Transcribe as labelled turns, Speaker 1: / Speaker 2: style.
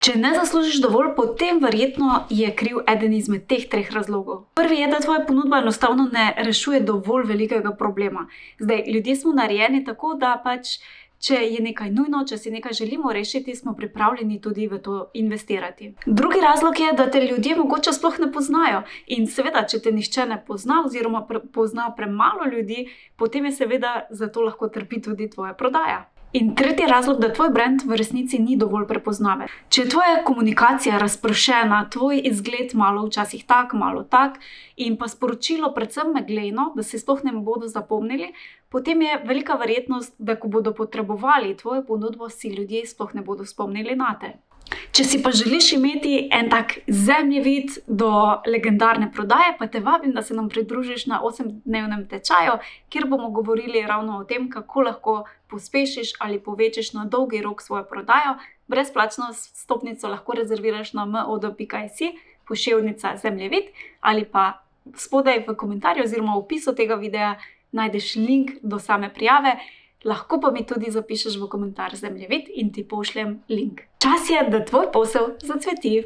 Speaker 1: Če ne zaslužiš dovolj, potem verjetno je kriv eden izmed teh 3 razlogov. Prvi je, da tvoja ponudba enostavno ne rešuje dovolj velikega problema. Zdaj, ljudje smo narejeni tako, da pač, če je nekaj nujno, če si nekaj želimo rešiti, smo pripravljeni tudi v to investirati. Drugi razlog je, da te ljudje mogoče sploh ne poznajo. In seveda, če te nihče ne pozna oziroma pozna premalo ljudi, potem je seveda zato lahko trpi tudi tvoja prodaja. In tretji razlog, da tvoj brand v resnici ni dovolj prepoznaven. Če je tvoja komunikacija razpršena, tvoj izgled malo včasih tak, malo tak in pa sporočilo predvsem megleno, da se sploh ne bodo zapomnili, potem je velika verjetnost, da ko bodo potrebovali tvojo ponudbo, si ljudje sploh ne bodo spomnili nate. Če si pa želiš imeti en tak zemljevid do legendarne prodaje, pa te vabim, da se nam pridružiš na 8-dnevnem tečaju, kjer bomo govorili ravno o tem, kako lahko pospešiš ali povečaš na dolgi rok svojo prodajo. Brezplačno vstopnico lahko rezerviraš na mod.si/zemljevid ali pa spodaj v komentarju oziroma v opisu tega videa najdeš link do same prijave. Lahko pa mi tudi zapišeš v komentar zemljevid in ti pošljem link. Čas je, da tvoj posel zacveti.